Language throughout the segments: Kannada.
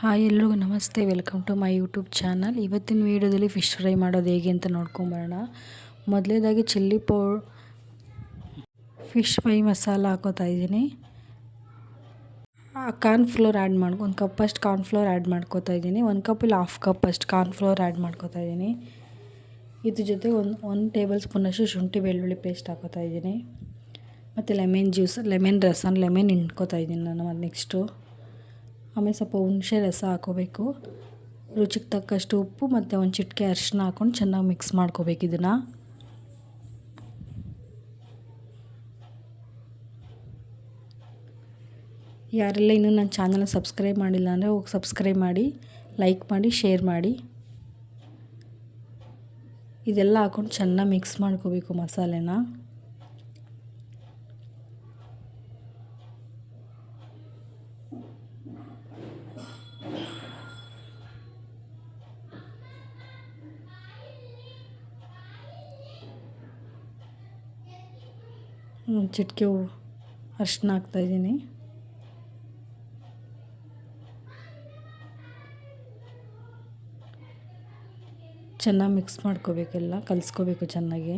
ಹಾಯ್ ಎಲ್ರಿಗೂ ನಮಸ್ತೆ, welcome to my YouTube channel. ಇವತ್ತಿನ ವೀಡಿಯೋದಲ್ಲಿ ಫಿಶ್ ಫ್ರೈ ಮಾಡೋದು ಹೇಗೆ ಅಂತ ನೋಡ್ಕೊಂಬರೋಣ. ಮೊದಲೇದಾಗಿ ಫಿಶ್ ಫ್ರೈ ಮಸಾಲ ಹಾಕೋತಾ ಇದ್ದೀನಿ. ಕಾರ್ನ್ಫ್ಲೋರ್ ಆ್ಯಡ್ ಒಂದು ಕಪ್ಪಷ್ಟು ಕಾರ್ನ್ಫ್ಲೋರ್ ಆ್ಯಡ್ ಮಾಡ್ಕೋತಾ ಇದ್ದೀನಿ. 1 ಕಪ್ ಇಲ್ಲ ಹಾಫ್ ಕಪ್ ಅಷ್ಟು ಕಾರ್ನ್ಫ್ಲೋರ್ ಆ್ಯಡ್ ಮಾಡ್ಕೋತಾ ಇದ್ದೀನಿ. ಇದ್ರ ಜೊತೆ ಒಂದು ಟೇಬಲ್ ಸ್ಪೂನಷ್ಟು ಶುಂಠಿ ಬೆಳ್ಳುಳ್ಳಿ ಪೇಸ್ಟ್ ಹಾಕೋತಾ ಇದ್ದೀನಿ. ಮತ್ತು ಲೆಮನ್ ಹಿಂಡ್ಕೋತಾ ಇದ್ದೀನಿ ನಾನು. ಮತ್ತು ನೆಕ್ಸ್ಟು ಆಮೇಲೆ ಸ್ವಲ್ಪ ಹುಣಸೆ ರಸ ಹಾಕೋಬೇಕು. ರುಚಿಗೆ ತಕ್ಕಷ್ಟು ಉಪ್ಪು ಮತ್ತು ಒಂದು ಚಿಟಿಕೆ ಅರಿಶಿನ ಹಾಕ್ಕೊಂಡು ಚೆನ್ನಾಗಿ ಮಿಕ್ಸ್ ಮಾಡ್ಕೋಬೇಕು ಇದನ್ನು. ಯಾರೆಲ್ಲ ಇನ್ನೂ ನನ್ನ ಚಾನಲ್ನ ಸಬ್ಸ್ಕ್ರೈಬ್ ಮಾಡಿಲ್ಲ ಅಂದರೆ ಹೋಗಿ ಸಬ್ಸ್ಕ್ರೈಬ್ ಮಾಡಿ, ಲೈಕ್ ಮಾಡಿ, ಶೇರ್ ಮಾಡಿ. ಇದೆಲ್ಲ ಹಾಕ್ಕೊಂಡು ಚೆನ್ನಾಗಿ ಮಿಕ್ಸ್ ಮಾಡ್ಕೋಬೇಕು ಮಸಾಲೆನ. ಚಿಟಿಕೆ ಅರಿಶಿನ ಹಾಕ್ತಾಯಿದ್ದೀನಿ. ಚೆನ್ನಾಗಿ ಮಿಕ್ಸ್ ಮಾಡ್ಕೋಬೇಕೆಲ್ಲ, ಕಲಿಸ್ಕೋಬೇಕು ಚೆನ್ನಾಗಿ.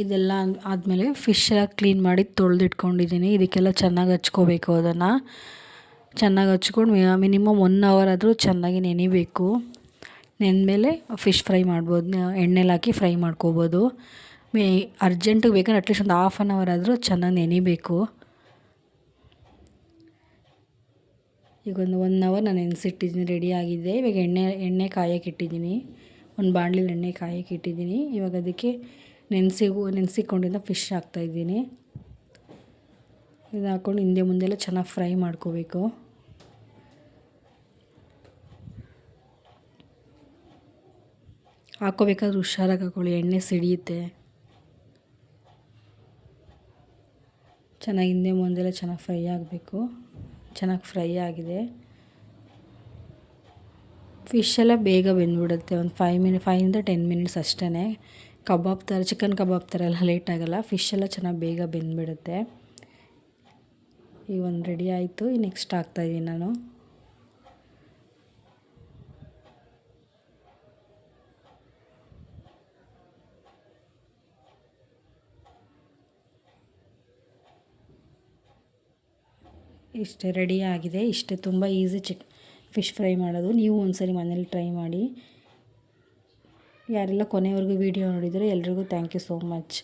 ಇದೆಲ್ಲ ಆದಮೇಲೆ ಫಿಶ್ ಎಲ್ಲ ಕ್ಲೀನ್ ಮಾಡಿ ತೊಳೆದಿಟ್ಕೊಂಡಿದ್ದೀನಿ. ಇದಕ್ಕೆಲ್ಲ ಚೆನ್ನಾಗಿ ಹಚ್ಕೋಬೇಕು. ಅದನ್ನು ಚೆನ್ನಾಗಿ ಹಚ್ಕೊಂಡು ಮಿನಿಮಮ್ 1 ಅವರ್ ಆದರೂ ಚೆನ್ನಾಗಿ ನೆನಿಬೇಕು. ನೆಂದಮೇಲೆ ಫಿಶ್ ಫ್ರೈ ಮಾಡ್ಬೋದು, ಎಣ್ಣೆಲಿ ಹಾಕಿ ಫ್ರೈ ಮಾಡ್ಕೋಬೋದು. ಅರ್ಜೆಂಟಿಗೆ ಬೇಕಂದ್ರೆ ಅಟ್ಲೀಸ್ಟ್ ಒಂದು ಹಾಫ್ ಆನ್ ಅವರ್ ಆದರೂ ಚೆನ್ನಾಗಿ ನೆನಿಬೇಕು. ಈಗ ಒಂದು 1 ಅವರ್ ನಾನು ನೆನೆಸಿಟ್ಟಿದ್ದೀನಿ, ರೆಡಿಯಾಗಿದೆ. ಇವಾಗ ಎಣ್ಣೆ ಕಾಯಕ್ಕೆ ಇಟ್ಟಿದ್ದೀನಿ. ಒಂದು ಬಾಣಲಿಲಿ ಎಣ್ಣೆ ಕಾಯಕ್ಕೆ ಇಟ್ಟಿದ್ದೀನಿ. ಇವಾಗ ಅದಕ್ಕೆ ನೆನೆಸಿಕೊಂಡಿದ್ದ ಫಿಶ್ ಹಾಕ್ತಾಯಿದ್ದೀನಿ. ಇದು ಹಾಕ್ಕೊಂಡು ಹಿಂದೆ ಮುಂದೆಲ್ಲ ಚೆನ್ನಾಗಿ ಫ್ರೈ ಮಾಡ್ಕೋಬೇಕು. ಹಾಕ್ಕೋಬೇಕಾದ್ರೆ ಹುಷಾರಾಗಿ ಹಾಕ್ಕೊಳ್ಳಿ, ಎಣ್ಣೆ ಸಿಡಿಯುತ್ತೆ. ಚೆನ್ನಾಗಿ ಹಿಂದೆ ಮುಂದೆಲ್ಲ ಚೆನ್ನಾಗಿ ಫ್ರೈ ಆಗಬೇಕು. ಚೆನ್ನಾಗಿ ಫ್ರೈ ಆಗಿದೆ. ಫಿಶ್ ಎಲ್ಲ ಬೇಗ ಬೆಂದ್ಬಿಡುತ್ತೆ. ಒಂದು 5 to 10 ಮಿನಿಟ್ಸ್ ಅಷ್ಟೇ. ಚಿಕನ್ ಕಬಾಬ್ ಥರ ಎಲ್ಲ ಲೇಟ್ ಆಗೋಲ್ಲ. ಫಿಶ್ ಎಲ್ಲ ಚೆನ್ನಾಗಿ ಬೇಗ ಬೆಂದ್ಬಿಡುತ್ತೆ. ಈಗ ಒಂದು ರೆಡಿ ಆಯಿತು. ನೆಕ್ಸ್ಟ್ ಹಾಕ್ತಾಯಿದ್ದೀನಿ ನಾನು. ಇಷ್ಟೇ ರೆಡಿ ಆಗಿದೆ. ಇಷ್ಟೇ, ತುಂಬ ಈಸಿ ಫಿಶ್ ಫ್ರೈ ಮಾಡೋದು. ನೀವು ಒಂದ್ಸರಿ ಮನೇಲಿ ಟ್ರೈ ಮಾಡಿ. ಯಾರೆಲ್ಲ ಕೊನೆವರೆಗೂ ವೀಡಿಯೋ ನೋಡಿದರೆ ಎಲ್ರಿಗೂ ಥ್ಯಾಂಕ್ ಯು ಸೋ ಮಚ್.